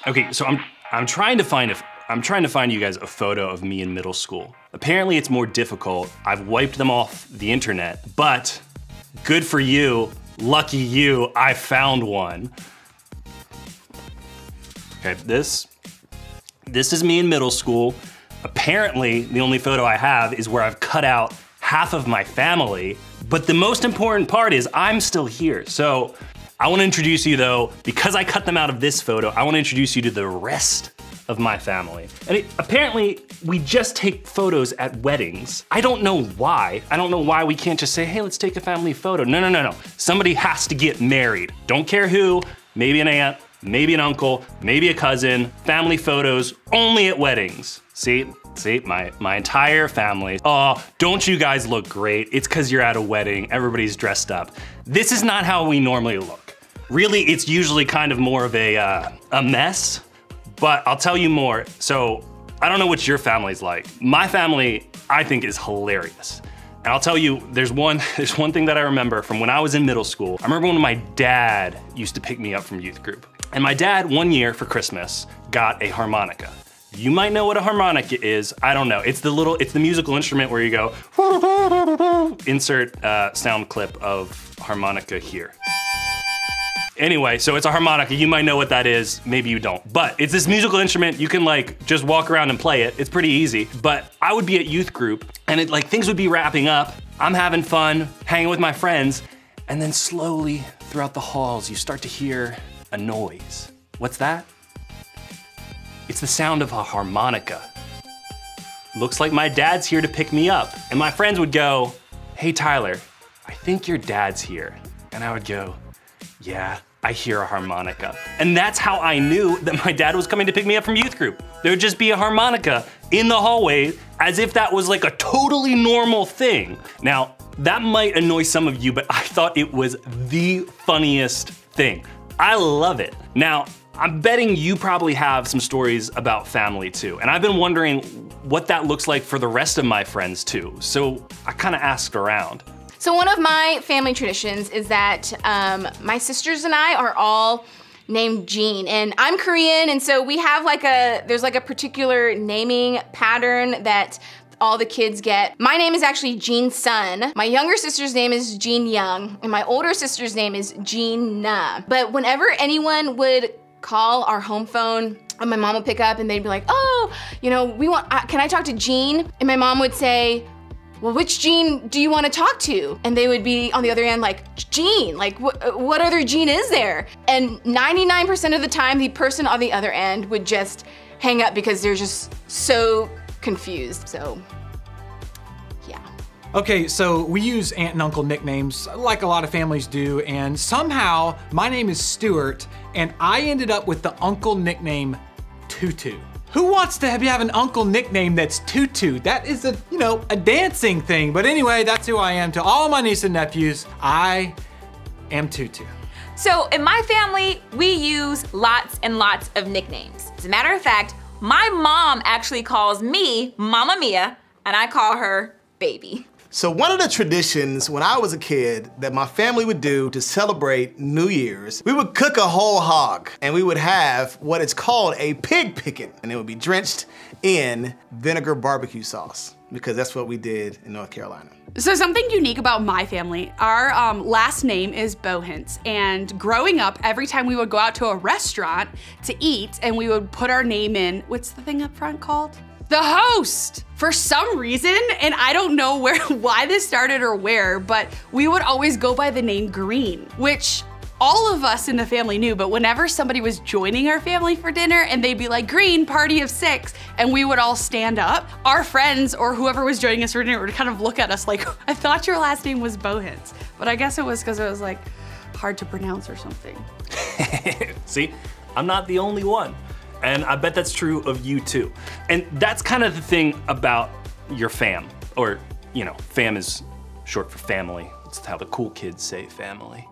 Okay, so I'm trying to find you guys a photo of me in middle school. Apparently it's more difficult. I've wiped them off the internet, but good for you, lucky you, I found one. Okay, this is me in middle school. Apparently, the only photo I have is where I've cut out half of my family, but the most important part is I'm still here. So I wanna introduce you though, because I cut them out of this photo, I wanna introduce you to the rest of my family. And apparently, we just take photos at weddings. I don't know why. I don't know why we can't just say, hey, let's take a family photo. No. Somebody has to get married. Don't care who, maybe an aunt, maybe an uncle, maybe a cousin. Family photos only at weddings. See, my entire family. Oh, don't you guys look great? It's 'cause you're at a wedding, everybody's dressed up. This is not how we normally look. Really, it's usually kind of more of a mess, but I'll tell you more. So, I don't know what your family's like. My family, I think, is hilarious. And I'll tell you, there's one thing that I remember from when I was in middle school. I remember when my dad used to pick me up from youth group. And my dad, one year for Christmas, got a harmonica. You might know what a harmonica is, I don't know. It's the musical instrument where you go, insert sound clip of harmonica here. Anyway, so it's a harmonica, you might know what that is, maybe you don't. But it's this musical instrument, you can like just walk around and play it, it's pretty easy. But I would be at youth group and things would be wrapping up, I'm having fun, hanging with my friends, and then slowly throughout the halls, you start to hear a noise. What's that? It's the sound of a harmonica. Looks like my dad's here to pick me up. And my friends would go, hey Tyler, I think your dad's here. And I would go, yeah, I hear a harmonica. And that's how I knew that my dad was coming to pick me up from youth group. There would just be a harmonica in the hallway as if that was like a totally normal thing. Now, that might annoy some of you, but I thought it was the funniest thing. I love it. Now, I'm betting you probably have some stories about family too. And I've been wondering what that looks like for the rest of my friends too. So I kind of asked around. So one of my family traditions is that my sisters and I are all named Jean, and I'm Korean, and so we have there's a particular naming pattern that all the kids get. My name is actually Jean Sun. My younger sister's name is Jean Young, and my older sister's name is Jean Na. But whenever anyone would call our home phone, and my mom would pick up and they'd be like, oh, can I talk to Jean? And my mom would say, well, which Jean do you want to talk to? And they would be on the other end like, Jean, like what other Jean is there? And 99% of the time, the person on the other end would just hang up because they're just so confused, so yeah. Okay, so we use aunt and uncle nicknames like a lot of families do, and somehow my name is Stuart, and I ended up with the uncle nickname Tutu. Who wants to have an uncle nickname that's Tutu? That is a dancing thing. But anyway, that's who I am. To all my nieces and nephews, I am Tutu. So in my family, we use lots and lots of nicknames. As a matter of fact, my mom actually calls me Mama Mia, and I call her Baby. So one of the traditions when I was a kid that my family would do to celebrate New Year's, we would cook a whole hog and we would have what is called a pig pickin', and it would be drenched in vinegar barbecue sauce because that's what we did in North Carolina. So something unique about my family, our last name is Bohens, and growing up, every time we would go out to a restaurant to eat and we would put our name in, what's the thing up front called? The host. For some reason, and I don't know why this started or where, but we would always go by the name Green, which all of us in the family knew, but whenever somebody was joining our family for dinner and they'd be like, Green, party of 6, and we would all stand up, our friends or whoever was joining us for dinner would kind of look at us like, I thought your last name was Bohens. But I guess it was because it was like hard to pronounce or something. See, I'm not the only one. And I bet that's true of you too. And that's kind of the thing about your fam, or fam is short for family. It's how the cool kids say family.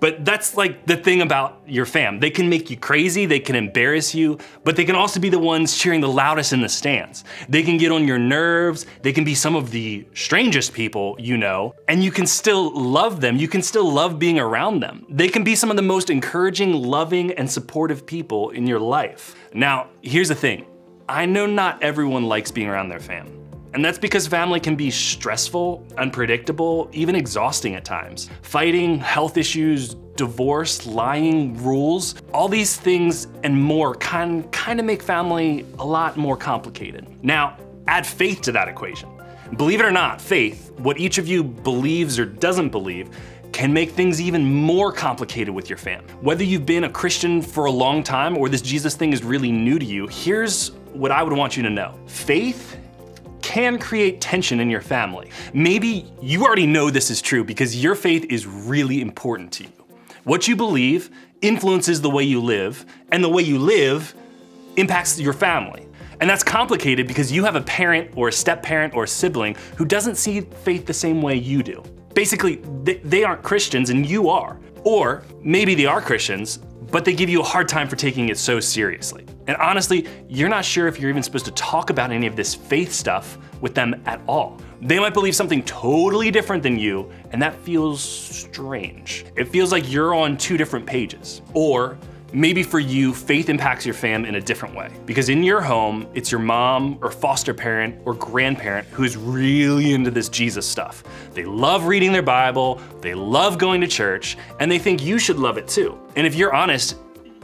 But that's like the thing about your fam. They can make you crazy, they can embarrass you, but they can also be the ones cheering the loudest in the stands. They can get on your nerves, they can be some of the strangest people you know, and you can still love them, you can still love being around them. They can be some of the most encouraging, loving, and supportive people in your life. Now, here's the thing. I know not everyone likes being around their fam. And that's because family can be stressful, unpredictable, even exhausting at times. Fighting, health issues, divorce, lying, rules, all these things and more kind of make family a lot more complicated. Now, add faith to that equation. Believe it or not, faith, what each of you believes or doesn't believe, can make things even more complicated with your fam. Whether you've been a Christian for a long time or this Jesus thing is really new to you, here's what I would want you to know. Faith can create tension in your family. Maybe you already know this is true because your faith is really important to you. What you believe influences the way you live, and the way you live impacts your family. And that's complicated because you have a parent or a step-parent or a sibling who doesn't see faith the same way you do. Basically, they aren't Christians and you are. Or maybe they are Christians, but they give you a hard time for taking it so seriously. And honestly, you're not sure if you're even supposed to talk about any of this faith stuff with them at all. They might believe something totally different than you, and that feels strange. It feels like you're on two different pages. Or maybe for you, faith impacts your fam in a different way. Because in your home, it's your mom or foster parent or grandparent who's really into this Jesus stuff. They love reading their Bible, they love going to church, and they think you should love it too. And if you're honest,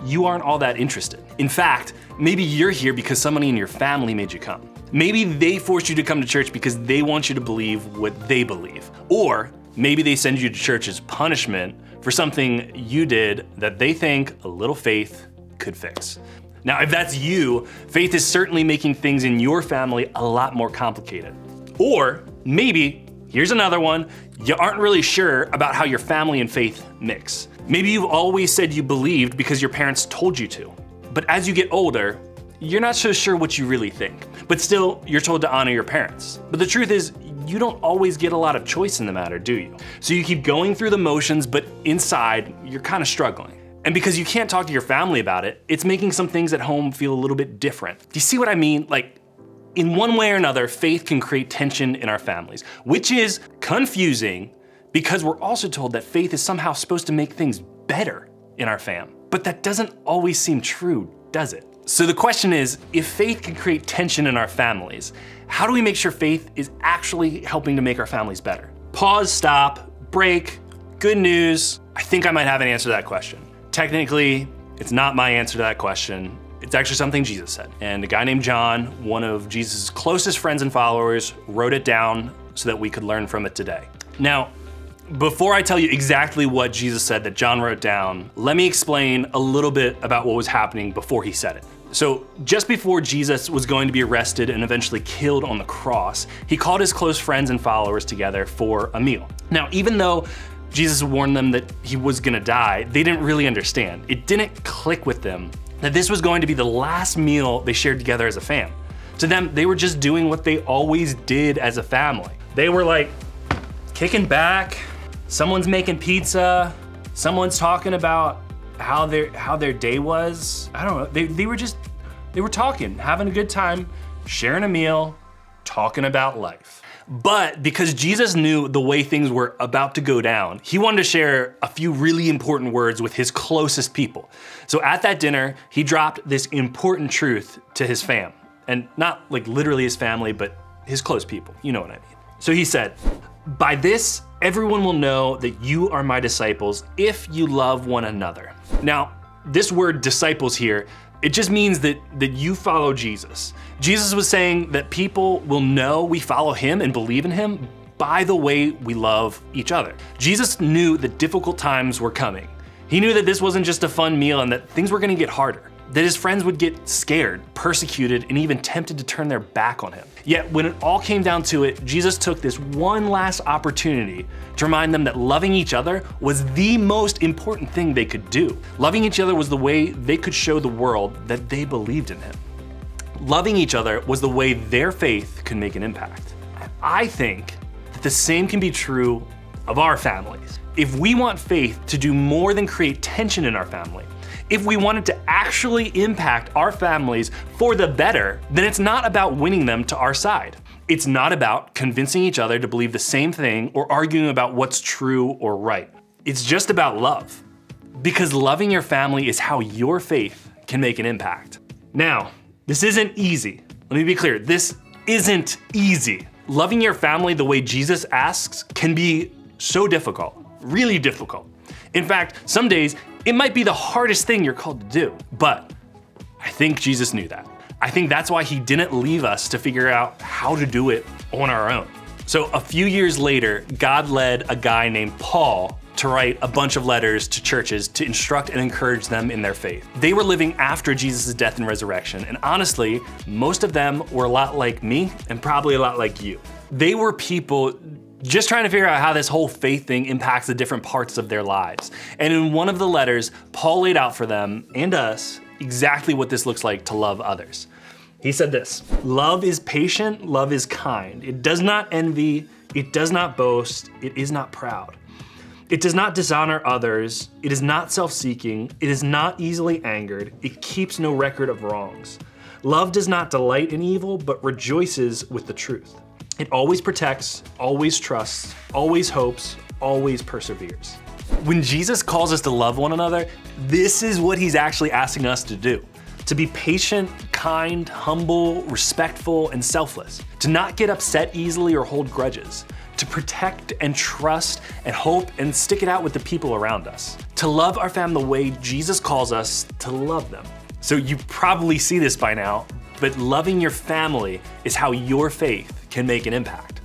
you aren't all that interested. In fact, maybe you're here because somebody in your family made you come. Maybe they forced you to come to church because they want you to believe what they believe. Or maybe they send you to church as punishment for something you did that they think a little faith could fix. Now, if that's you, faith is certainly making things in your family a lot more complicated. Or maybe, here's another one, you aren't really sure about how your family and faith mix. Maybe you've always said you believed because your parents told you to. But as you get older, you're not so sure what you really think. But still, you're told to honor your parents. But the truth is, you don't always get a lot of choice in the matter, do you? So you keep going through the motions, but inside, you're kind of struggling. And because you can't talk to your family about it, it's making some things at home feel a little bit different. Do you see what I mean? Like, in one way or another, faith can create tension in our families, which is confusing because we're also told that faith is somehow supposed to make things better in our fam. But that doesn't always seem true, does it? So the question is, if faith can create tension in our families, how do we make sure faith is actually helping to make our families better? Pause, stop, break, good news. I think I might have an answer to that question. Technically, it's not my answer to that question. It's actually something Jesus said. And a guy named John, one of Jesus' closest friends and followers, wrote it down so that we could learn from it today. Now, before I tell you exactly what Jesus said that John wrote down, let me explain a little bit about what was happening before he said it. So just before Jesus was going to be arrested and eventually killed on the cross, he called his close friends and followers together for a meal. Now, even though Jesus warned them that he was gonna die, they didn't really understand. It didn't click with them that this was going to be the last meal they shared together as a fam. To them, they were just doing what they always did as a family. They were like kicking back, someone's making pizza, someone's talking about how their day was. I don't know, they were talking, having a good time, sharing a meal, talking about life. But because Jesus knew the way things were about to go down, he wanted to share a few really important words with his closest people. So at that dinner, he dropped this important truth to his fam. And not like literally his family, but his close people, you know what I mean. So he said, "By this, everyone will know that you are my disciples if you love one another." Now, this word disciples here, it just means that you follow Jesus. Jesus was saying that people will know we follow him and believe in him by the way we love each other. Jesus knew that difficult times were coming. He knew that this wasn't just a fun meal and that things were gonna get harder, that his friends would get scared, persecuted, and even tempted to turn their back on him. Yet when it all came down to it, Jesus took this one last opportunity to remind them that loving each other was the most important thing they could do. Loving each other was the way they could show the world that they believed in him. Loving each other was the way their faith could make an impact. I think that the same can be true of our families. If we want faith to do more than create tension in our family, if we want it to actually impact our families for the better, then it's not about winning them to our side. It's not about convincing each other to believe the same thing or arguing about what's true or right. It's just about love. Because loving your family is how your faith can make an impact. Now, this isn't easy. Let me be clear, this isn't easy. Loving your family the way Jesus asks can be so difficult, really difficult. In fact, some days it might be the hardest thing you're called to do, but I think Jesus knew that. I think that's why he didn't leave us to figure out how to do it on our own. So a few years later, God led a guy named Paul to write a bunch of letters to churches to instruct and encourage them in their faith. They were living after Jesus' death and resurrection, and honestly, most of them were a lot like me and probably a lot like you. They were people just trying to figure out how this whole faith thing impacts the different parts of their lives. And in one of the letters, Paul laid out for them and us exactly what this looks like to love others. He said this: love is patient, love is kind. It does not envy, it does not boast, it is not proud. It does not dishonor others, it is not self-seeking, it is not easily angered, it keeps no record of wrongs. Love does not delight in evil, but rejoices with the truth. It always protects, always trusts, always hopes, always perseveres. When Jesus calls us to love one another, this is what he's actually asking us to do. To be patient, kind, humble, respectful, and selfless. To not get upset easily or hold grudges. To protect and trust and hope and stick it out with the people around us. To love our family the way Jesus calls us to love them. So you probably see this by now, but loving your family is how your faith can make an impact.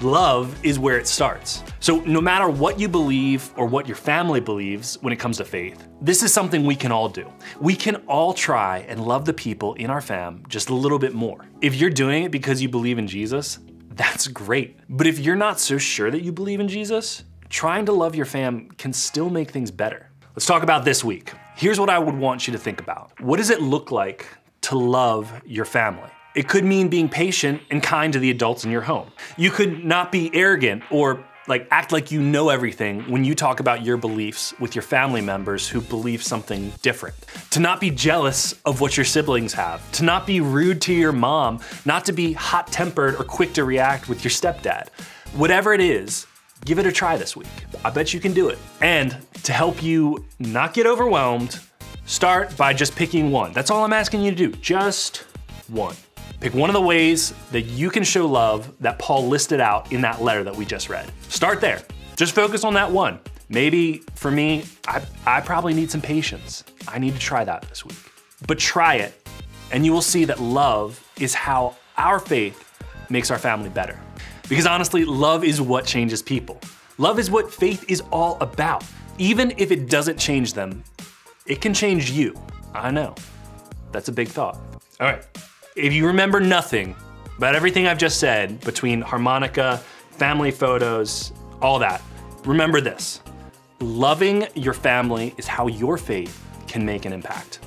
Love is where it starts. So no matter what you believe or what your family believes when it comes to faith, this is something we can all do. We can all try and love the people in our fam just a little bit more. If you're doing it because you believe in Jesus, that's great. But if you're not so sure that you believe in Jesus, trying to love your fam can still make things better. Let's talk about this week. Here's what I would want you to think about. What does it look like to love your family? It could mean being patient and kind to the adults in your home. You could not be arrogant or act like you know everything when you talk about your beliefs with your family members who believe something different. To not be jealous of what your siblings have. To not be rude to your mom. Not to be hot-tempered or quick to react with your stepdad. Whatever it is, give it a try this week. I bet you can do it. And to help you not get overwhelmed, start by just picking one. That's all I'm asking you to do, just one. Pick one of the ways that you can show love that Paul listed out in that letter that we just read. Start there. Just focus on that one. Maybe for me, I probably need some patience. I need to try that this week. But try it, and you will see that love is how our faith makes our family better. Because honestly, love is what changes people. Love is what faith is all about. Even if it doesn't change them, it can change you. I know. That's a big thought. All right. If you remember nothing about everything I've just said between harmonica, family photos, all that, remember this. Loving your family is how your faith can make an impact.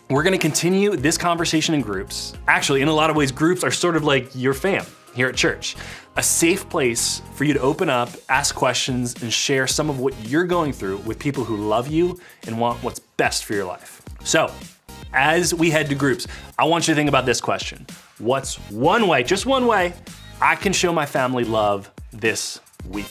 We're gonna continue this conversation in groups. Actually, in a lot of ways, groups are sort of like your fam here at church. A safe place for you to open up, ask questions, and share some of what you're going through with people who love you and want what's best for your life. So, as we head to groups, I want you to think about this question. What's one way, just one way, I can show my family love this week?